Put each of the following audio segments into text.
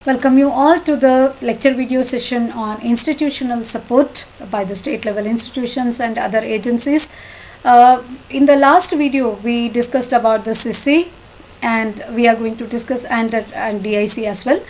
Welcome you all to the lecture video session on institutional support by the state level institutions and other agencies. In the last video, we discussed about the CC, and we are going to discuss and DIC as well.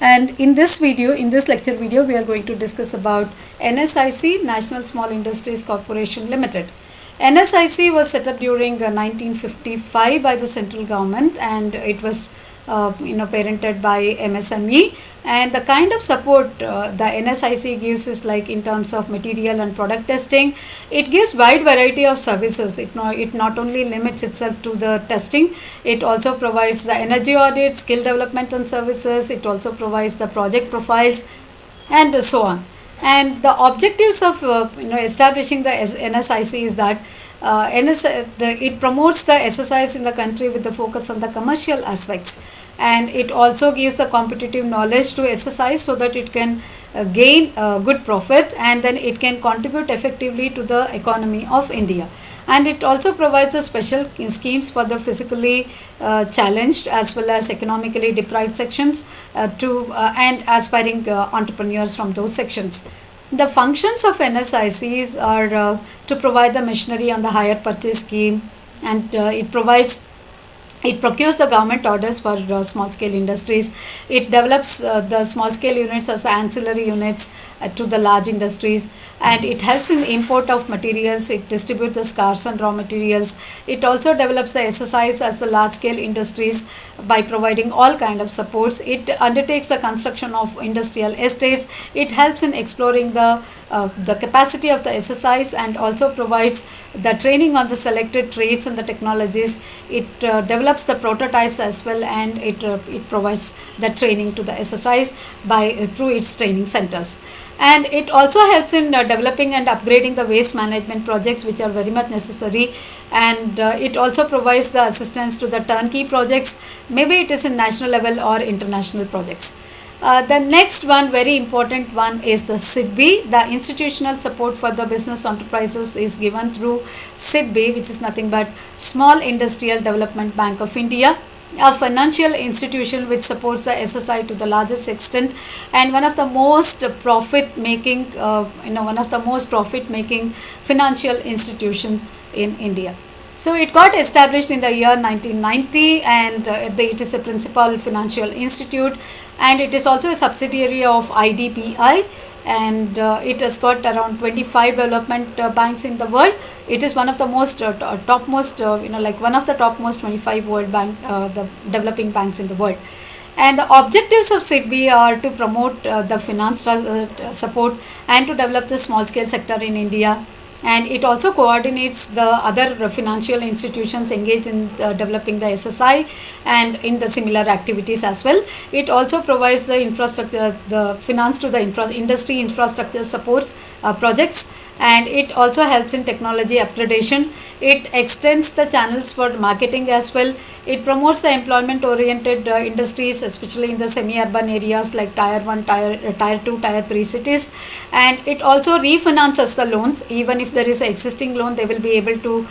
And in this video, in this lecture video, we are going to discuss about NSIC, National Small Industries Corporation Limited. NSIC was set up during 1955 by the central government, and it was parented by MSME. And the kind of support the NSIC gives is like in terms of material and product testing. It gives wide variety of services. It not only limits itself to the testing, it also provides the energy audit, skill development and services. It also provides the project profiles and so on. And the objectives of establishing the NSIC is that it promotes the SSIs in the country with the focus on the commercial aspects, and it also gives the competitive knowledge to SSIs so that it can gain good profit, and then it can contribute effectively to the economy of India. And it also provides a special schemes for the physically challenged as well as economically deprived sections and aspiring entrepreneurs from those sections. The functions of NSICs are to provide the machinery on the hire purchase scheme, and it procures the government orders for small scale industries. It develops the small scale units as ancillary units to the large industries, and it helps in the import of materials. It distributes the scarce and raw materials. It also develops the SSIs as the large scale industries by providing all kind of supports. It undertakes the construction of industrial estates. It helps in exploring the capacity of the SSIs, and also provides the training on the selected trades and the technologies. It develops the prototypes as well, and it provides the training to the SSIs through its training centers. And it also helps in developing and upgrading the waste management projects, which are very much necessary. And it also provides the assistance to the turnkey projects, maybe it is in national level or international projects. The next one, very important one, is the SIDBI. The institutional support for the business enterprises is given through SIDBI, which is nothing but Small Industrial Development Bank of India, a financial institution which supports the SSI to the largest extent, and one of the most profit making financial institution in India. So it got established in the year 1990, and it is a principal financial institute, and it is also a subsidiary of IDPI, and it has got around 25 development banks in the world. It is one of the most topmost, one of the topmost 25 world bank, the developing banks in the world. And the objectives of SIDBI are to promote the finance support and to develop the small scale sector in India. And it also coordinates the other financial institutions engaged in developing the SSI and in the similar activities as well. It also provides the infrastructure, the finance to the industry infrastructure supports projects, and it also helps in technology upgradation. It extends the channels for marketing as well. It promotes the employment oriented industries, especially in the semi-urban areas like tier 1, tier 2, tier 3 cities. And it also refinances the loans. Even if there is an existing loan, they will be able to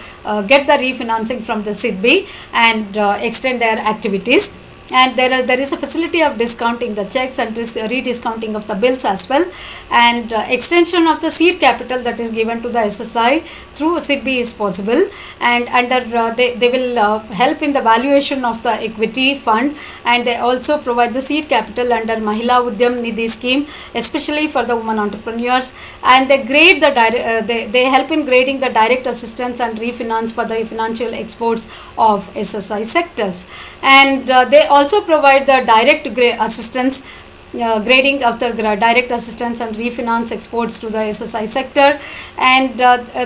get the refinancing from the SIDBI and extend their activities. And there is a facility of discounting the checks and rediscounting of the bills as well, and extension of the seed capital that is given to the SSI through SIDBI is possible. And under they will help in the valuation of the equity fund, and they also provide the seed capital under Mahila Udyam Nidhi scheme, especially for the women entrepreneurs. And they grade they help in grading the direct assistance and refinance for the financial exports of SSI sectors. And they also provide the direct assistance, grading of the direct assistance and refinance exports to the SSI sector. And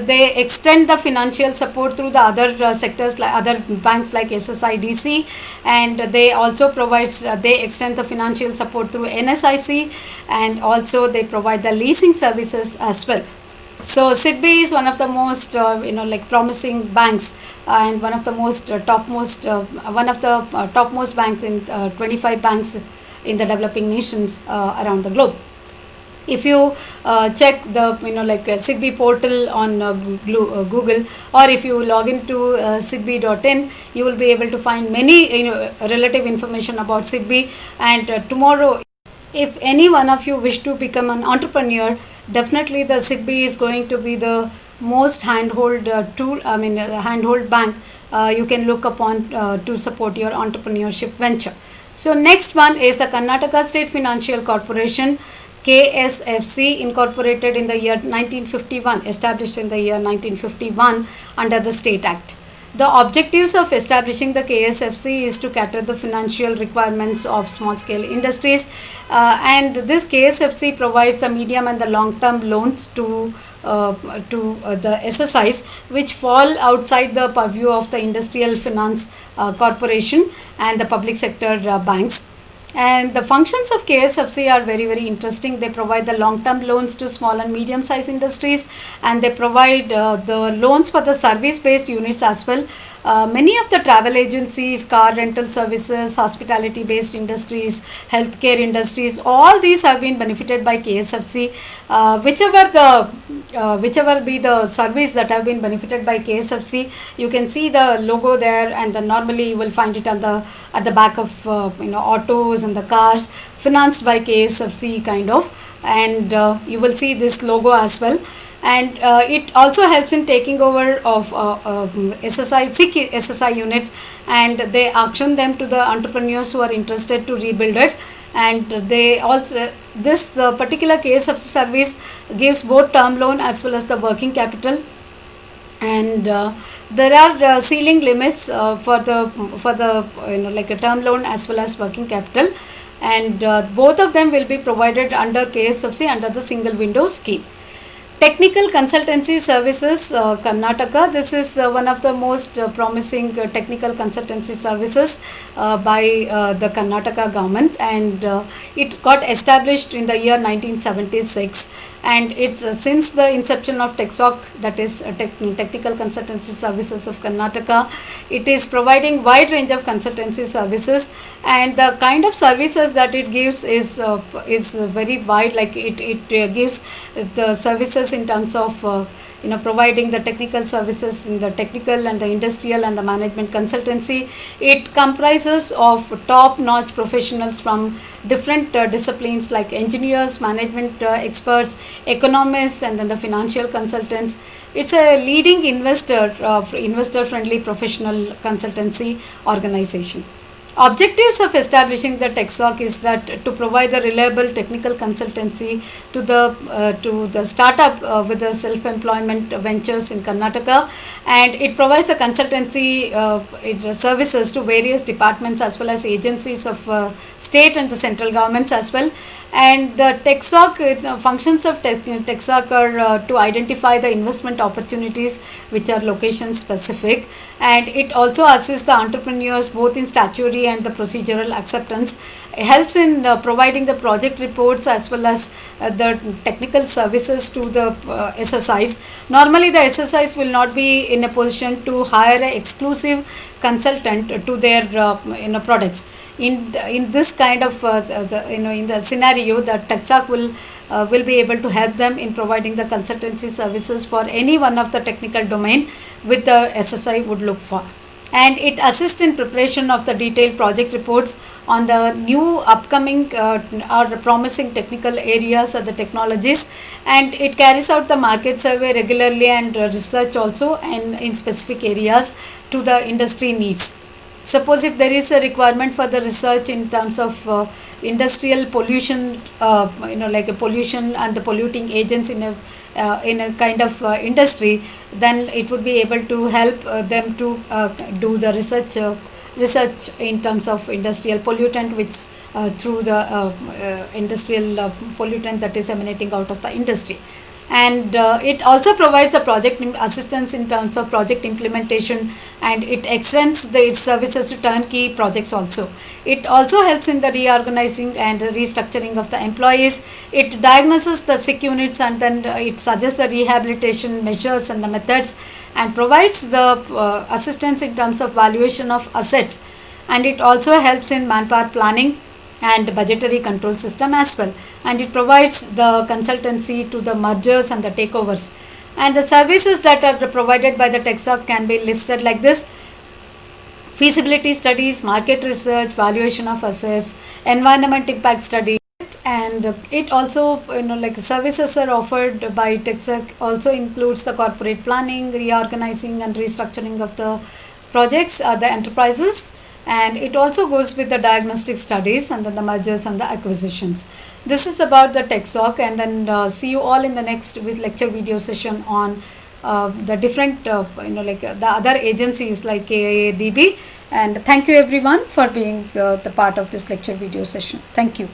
they extend the financial support through the other sectors like other banks like SSIDC, and they also they extend the financial support through NSIC, and also they provide the leasing services as well. So SIDBI is one of the most promising banks, and one of the most topmost banks in 25 banks in the developing nations around the globe. If you check the SIDBI portal on Google, or if you log into sidbi.in, you will be able to find many relative information about SIDBI. And tomorrow If any one of you wish to become an entrepreneur, definitely the SIDBI is going to be the most handhold tool, handhold bank you can look upon to support your entrepreneurship venture. So next one is the Karnataka State Financial Corporation, KSFC, incorporated in the year 1951, established in the year 1951 under the State Act. The objectives of establishing the KSFC is to cater the financial requirements of small scale industries, and this KSFC provides the medium and the long term loans to the SSIs which fall outside the purview of the Industrial Finance Corporation and the public sector banks. And the functions of KSFC are very, very interesting. They provide the long term loans to small and medium sized industries, and they provide the loans for the service based units as well. Many of the travel agencies, car rental services, hospitality based industries, healthcare industries, all these have been benefited by KSFC. Whichever be the service that have been benefited by KSFC, you can see the logo there, and then normally you will find it on the at the back of autos and the cars financed by KSFC kind of, and you will see this logo as well. And it also helps in taking over of SSI units, and they auction them to the entrepreneurs who are interested to rebuild it. And they also, this particular KSFC service gives both term loan as well as the working capital, and there are ceiling limits for the like a term loan as well as working capital, and both of them will be provided under KSFC under the single window scheme. Technical consultancy services, Karnataka. This is one of the most promising technical consultancy services by the Karnataka government, and it got established in the year 1976. And it's since the inception of TechSoc, that is Technical Consultancy Services of Karnataka, it is providing wide range of consultancy services, and the kind of services that it gives is very wide. Like it gives the services in terms of providing the technical services in the technical and the industrial and the management consultancy. It comprises of top-notch professionals from different disciplines like engineers, management experts, economists, and then the financial consultants. It's a leading investor-friendly professional consultancy organization. Objectives of establishing the TechSoc is that to provide the reliable technical consultancy to the startup with the self-employment ventures in Karnataka, and it provides the consultancy services to various departments as well as agencies of state and the central governments as well. And the TechSoc functions of TechSoc are to identify the investment opportunities which are location specific, and it also assists the entrepreneurs both in statutory and the procedural acceptance. It helps in providing the project reports as well as the technical services to the SSIs. Normally the SSIs will not be in a position to hire an exclusive consultant to their products. In this kind of in the scenario, that TechSoc will be able to help them in providing the consultancy services for any one of the technical domain which the SSI would look for. And it assists in preparation of the detailed project reports on the new upcoming or promising technical areas or the technologies, and it carries out the market survey regularly and research also and in specific areas to the industry needs. Suppose if there is a requirement for the research in terms of industrial pollution, like a pollution and the polluting agents in a kind of industry, then it would be able to help them to do the research in terms of industrial pollutant, which through the industrial pollutant that is emanating out of the industry. And it also provides a project assistance in terms of project implementation, and it extends its services to turnkey projects also. It also helps in the reorganizing and the restructuring of the employees. It diagnoses the sick units, and then it suggests the rehabilitation measures and the methods, and provides the assistance in terms of valuation of assets. And it also helps in manpower planning and budgetary control system as well, and it provides the consultancy to the mergers and the takeovers. And the services that are provided by the TechSoc can be listed like this: feasibility studies, market research, valuation of assets, environment impact study, and it also, like services are offered by TechSec also includes the corporate planning, reorganizing and restructuring of the projects, the enterprises, and it also goes with the diagnostic studies and then the mergers and the acquisitions. This is about the TechSoc, and then see you all in the next with lecture video session on the different the other agencies like KIADB. And thank you everyone for being the part of this lecture video session. Thank you.